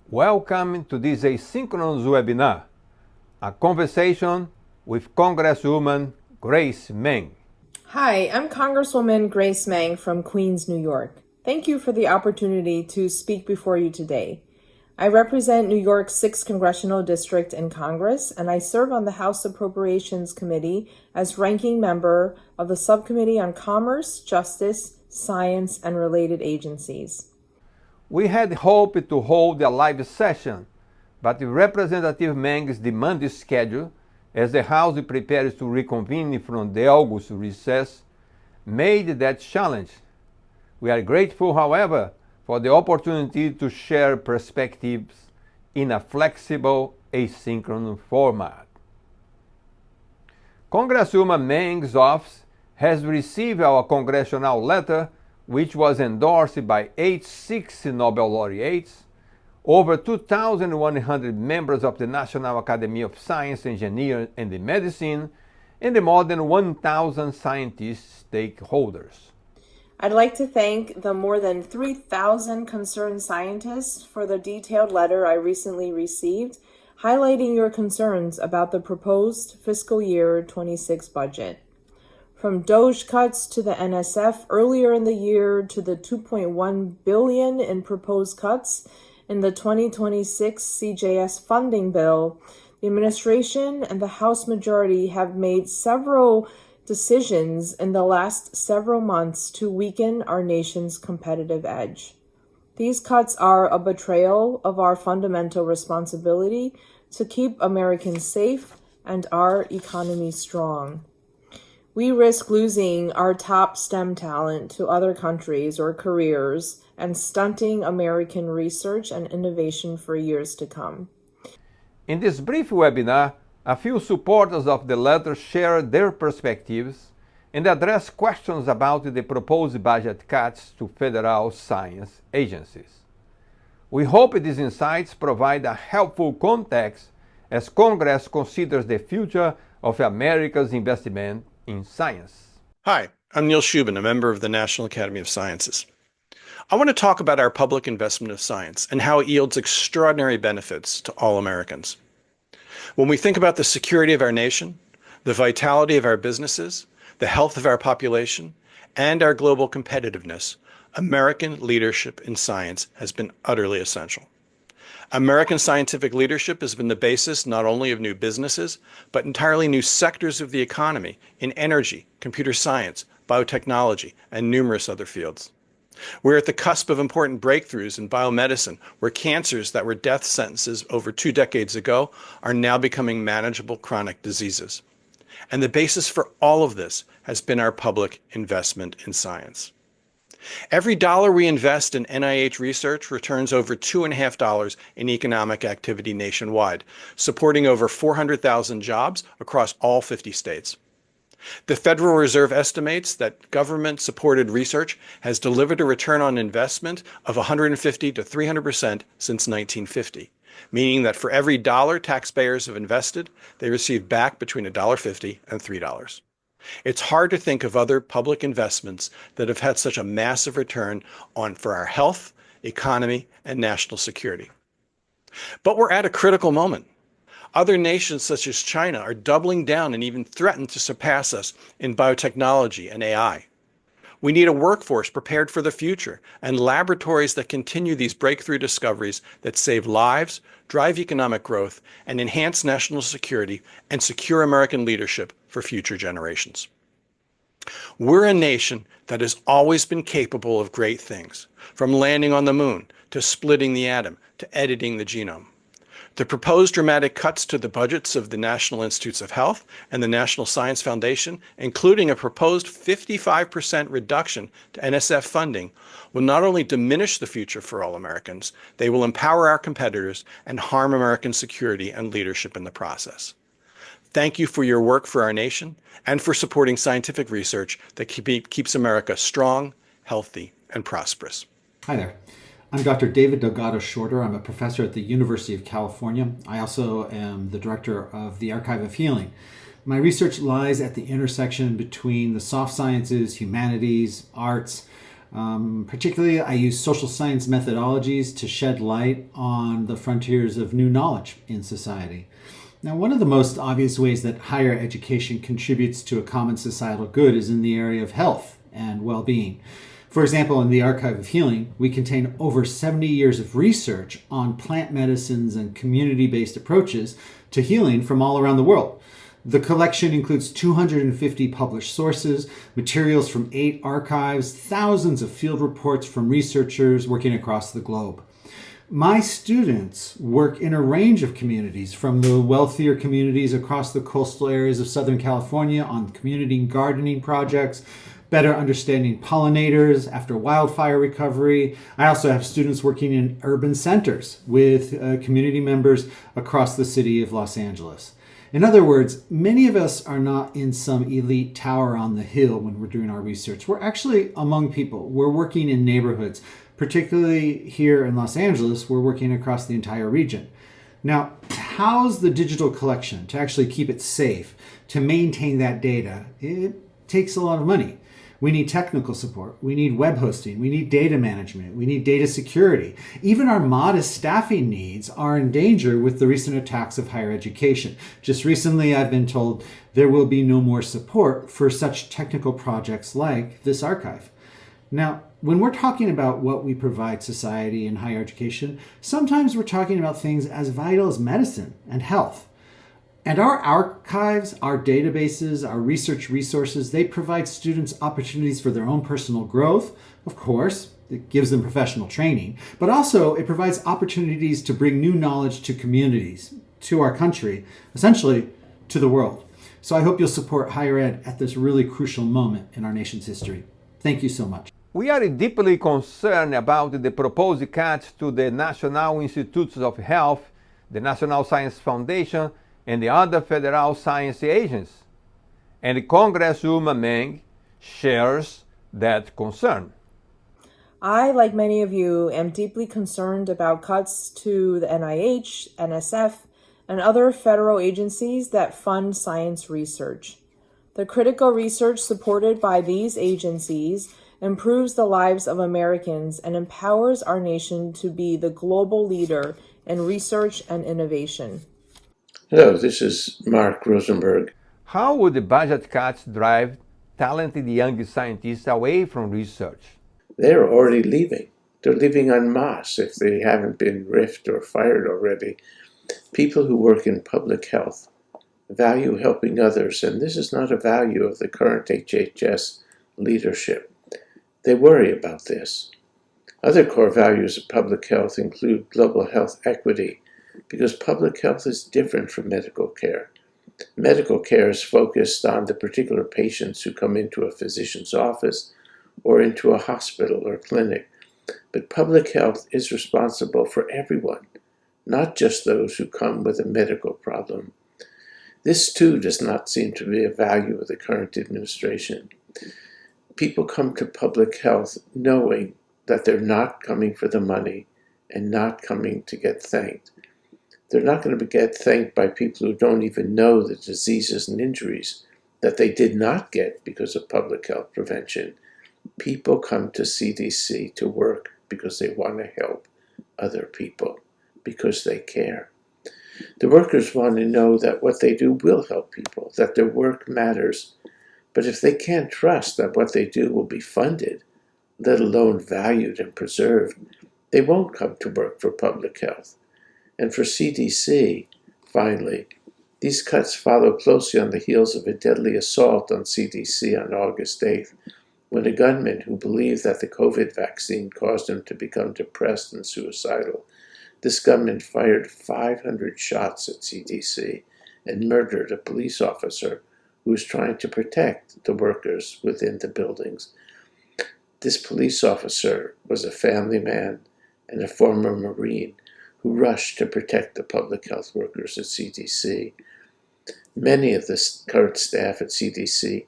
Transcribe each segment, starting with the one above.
Welcome to this Asynchronous webinar, a conversation with Congresswoman Grace Meng. Hi, I'm Congresswoman Grace Meng from Queens, New York. Thank you for the opportunity to speak before you today. I represent New York's 6th Congressional District in Congress, and I serve on the House Appropriations Committee as ranking member of the Subcommittee on Commerce, Justice, Science, and Related Agencies. We had hoped to hold a live session, but Representative Meng's demanding schedule, as the House prepares to reconvene from the August recess, made that challenge. We are grateful, however, for the opportunity to share perspectives in a flexible, asynchronous format. Congresswoman Meng's office has received our congressional letter, which was endorsed by 60 Nobel laureates, over 2,100 members of the National Academy of Science, Engineering, and Medicine, and more than 1,000 scientist stakeholders. I'd like to thank the more than 3,000 concerned scientists for the detailed letter I recently received, highlighting your concerns about the proposed fiscal year 26 budget. From DOGE cuts to the NSF earlier in the year to the $2.1 billion in proposed cuts in the 2026 CJS funding bill, the administration and the House majority have made several decisions in the last several months to weaken our nation's competitive edge. These cuts are a betrayal of our fundamental responsibility to keep Americans safe and our economy strong. We risk losing our top STEM talent to other countries or careers and stunting American research and innovation for years to come. In this brief webinar, a few supporters of the letter share their perspectives and address questions about the proposed budget cuts to federal science agencies. We hope these insights provide a helpful context as Congress considers the future of America's investment in science. Hi, I'm Neil Shubin, a member of the National Academy of Sciences. I want to talk about our public investment of science and how it yields extraordinary benefits to all Americans. When we think about the security of our nation, the vitality of our businesses, the health of our population, and our global competitiveness, American leadership in science has been utterly essential. American scientific leadership has been the basis not only of new businesses, but entirely new sectors of the economy in energy, computer science, biotechnology, and numerous other fields. We're at the cusp of important breakthroughs in biomedicine, where cancers that were death sentences over 2 decades ago are now becoming manageable chronic diseases. And the basis for all of this has been our public investment in science. Every dollar we invest in NIH research returns over $2.50 in economic activity nationwide, supporting over 400,000 jobs across all 50 states. The Federal Reserve estimates that government-supported research has delivered a return on investment of 150 to 300% since 1950, meaning that for every dollar taxpayers have invested, they receive back between $1.50 and $3. It's hard to think of other public investments that have had such a massive return for our health, economy, and national security. But we're at a critical moment. Other nations such as China are doubling down and even threaten to surpass us in biotechnology and AI. We need a workforce prepared for the future and laboratories that continue these breakthrough discoveries that save lives, drive economic growth, and enhance national security and secure American leadership for future generations. We're a nation that has always been capable of great things, from landing on the moon to splitting the atom to editing the genome. The proposed dramatic cuts to the budgets of the National Institutes of Health and the National Science Foundation, including a proposed 55% reduction to NSF funding, will not only diminish the future for all Americans, they will empower our competitors and harm American security and leadership in the process. Thank you for your work for our nation and for supporting scientific research that keeps America strong, healthy, and prosperous. Hi there. I'm Dr. David Delgado Shorter. I'm a professor at the University of California. I also am the director of the Archive of Healing. My research lies at the intersection between the soft sciences, humanities, arts, Particularly, I use social science methodologies to shed light on the frontiers of new knowledge in society. Now, one of the most obvious ways that higher education contributes to a common societal good is in the area of health and well-being. For example, in the Archive of Healing, we contain over 70 years of research on plant medicines and community-based approaches to healing from all around the world. The collection includes 250 published sources, materials from 8 archives, thousands of field reports from researchers working across the globe. My students work in a range of communities, from the wealthier communities across the coastal areas of Southern California on community gardening projects, better understanding pollinators after wildfire recovery. I also have students working in urban centers with community members across the city of Los Angeles. In other words, many of us are not in some elite tower on the hill when we're doing our research. We're actually among people. We're working in neighborhoods. Particularly here in Los Angeles, we're working across the entire region. Now, to house the digital collection, to actually keep it safe, to maintain that data, it takes a lot of money. We need technical support. We need web hosting. We need data management. We need data security. Even our modest staffing needs are in danger with the recent attacks of higher education. Just recently, I've been told there will be no more support for such technical projects like this archive. Now, when we're talking about what we provide society in higher education, sometimes we're talking about things as vital as medicine and health. And our archives, our databases, our research resources, they provide students opportunities for their own personal growth. Of course, it gives them professional training, but also it provides opportunities to bring new knowledge to communities, to our country, essentially to the world. So I hope you'll support higher ed at this really crucial moment in our nation's history. Thank you so much. We are deeply concerned about the proposed cuts to the National Institutes of Health, the National Science Foundation, and the other federal science agencies. And Congresswoman Meng shares that concern. I, like many of you, am deeply concerned about cuts to the NIH, NSF, and other federal agencies that fund science research. The critical research supported by these agencies improves the lives of Americans and empowers our nation to be the global leader in research and innovation. Hello, this is Mark Rosenberg. How would the budget cuts drive talented young scientists away from research? They're already leaving. They're leaving en masse if they haven't been riffed or fired already. People who work in public health value helping others, and this is not a value of the current HHS leadership. They worry about this. Other core values of public health include global health equity, because public health is different from medical care. Medical care is focused on the particular patients who come into a physician's office or into a hospital or clinic. But public health is responsible for everyone, not just those who come with a medical problem. This, too, does not seem to be a value of the current administration. People come to public health knowing that they're not coming for the money and not coming to get thanked. They're not going to get thanked by people who don't even know the diseases and injuries that they did not get because of public health prevention. People come to CDC to work because they want to help other people, because they care. The workers want to know that what they do will help people, that their work matters. But if they can't trust that what they do will be funded, let alone valued and preserved, they won't come to work for public health. And for CDC, finally, these cuts follow closely on the heels of a deadly assault on CDC on August 8th, when a gunman who believed that the COVID vaccine caused him to become depressed and suicidal, this gunman fired 500 shots at CDC and murdered a police officer who was trying to protect the workers within the buildings. This police officer was a family man and a former Marine who rushed to protect the public health workers at CDC. Many of the current staff at CDC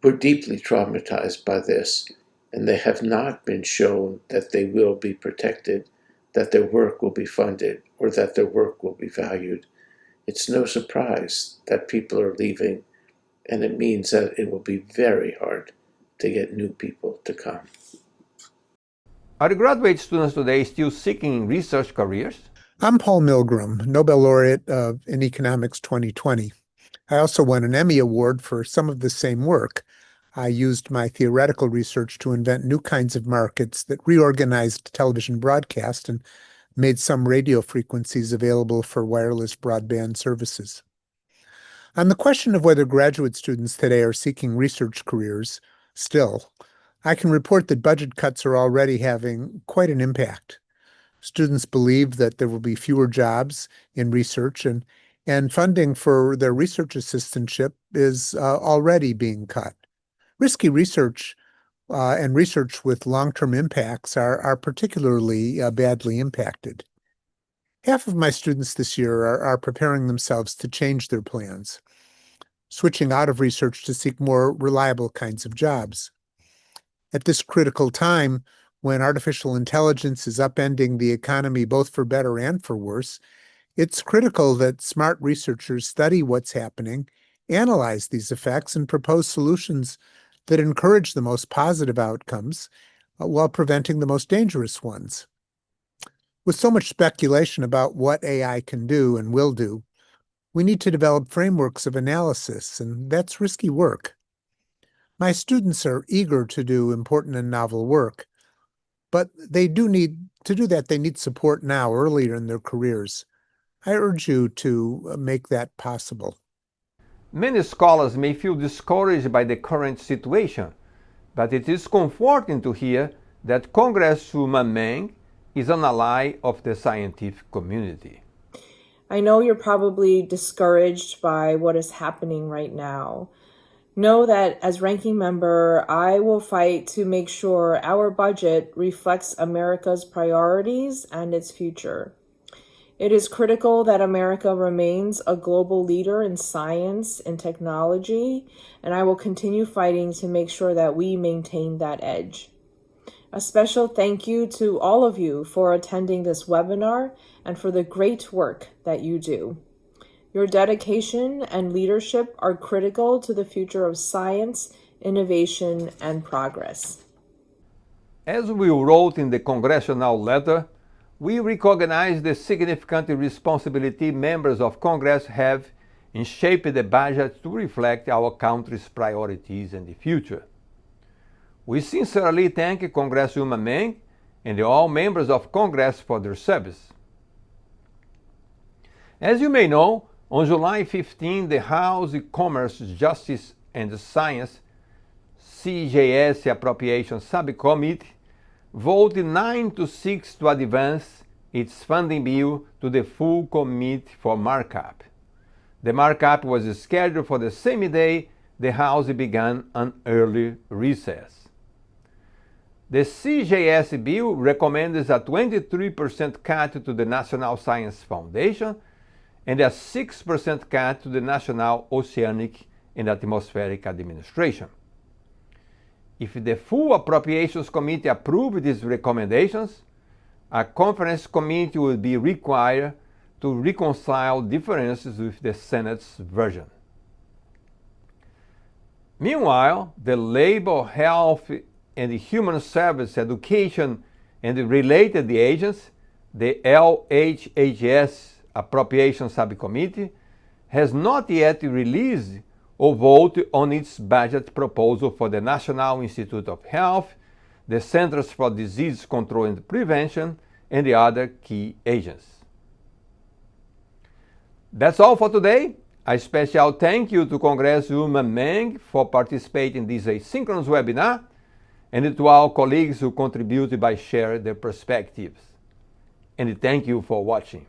were deeply traumatized by this, and they have not been shown that they will be protected, that their work will be funded, or that their work will be valued. It's no surprise that people are leaving, and it means that it will be very hard to get new people to come. Are the graduate students today still seeking research careers? I'm Paul Milgram, Nobel Laureate in Economics 2020. I also won an Emmy Award for some of the same work. I used my theoretical research to invent new kinds of markets that reorganized television broadcast and made some radio frequencies available for wireless broadband services. On the question of whether graduate students today are seeking research careers, still, I can report that budget cuts are already having quite an impact. Students believe that there will be fewer jobs in research, and funding for their research assistantship is already being cut. Risky research and research with long-term impacts are particularly badly impacted. Half of my students this year are preparing themselves to change their plans, switching out of research to seek more reliable kinds of jobs. At this critical time, when artificial intelligence is upending the economy both for better and for worse, it's critical that smart researchers study what's happening, analyze these effects, and propose solutions that encourage the most positive outcomes while preventing the most dangerous ones. With so much speculation about what AI can do and will do, we need to develop frameworks of analysis, and that's risky work. My students are eager to do important and novel work, but they need support now, earlier in their careers. I urge you to make that possible. Many scholars may feel discouraged by the current situation, but it is comforting to hear that Congresswoman Meng is an ally of the scientific community. I know you're probably discouraged by what is happening right now. Know that as ranking member, I will fight to make sure our budget reflects America's priorities and its future. It is critical that America remains a global leader in science and technology, and I will continue fighting to make sure that we maintain that edge. A special thank you to all of you for attending this webinar and for the great work that you do. Your dedication and leadership are critical to the future of science, innovation, and progress. As we wrote in the congressional letter, we recognize the significant responsibility members of Congress have in shaping the budget to reflect our country's priorities and the future. We sincerely thank Congresswoman Meng and all members of Congress for their service. As you may know, on July 15, the House Commerce, Justice and Science CJS Appropriations Subcommittee voted 9-6 to advance its funding bill to the full committee for markup. The markup was scheduled for the same day the House began an early recess. The CJS bill recommends a 23% cut to the National Science Foundation and a 6% cut to the National Oceanic and Atmospheric Administration. If the full Appropriations Committee approves these recommendations, a conference committee will be required to reconcile differences with the Senate's version. Meanwhile, the Labor, Health, and Human Service, Education, and related agencies, the LHHS Appropriations Subcommittee, has not yet released or voted on its budget proposal for the National Institute of Health, the Centers for Disease Control and Prevention, and the other key agencies. That's all for today. A special thank you to Congresswoman Meng for participating in this asynchronous webinar, and to our colleagues who contributed by sharing their perspectives. And thank you for watching.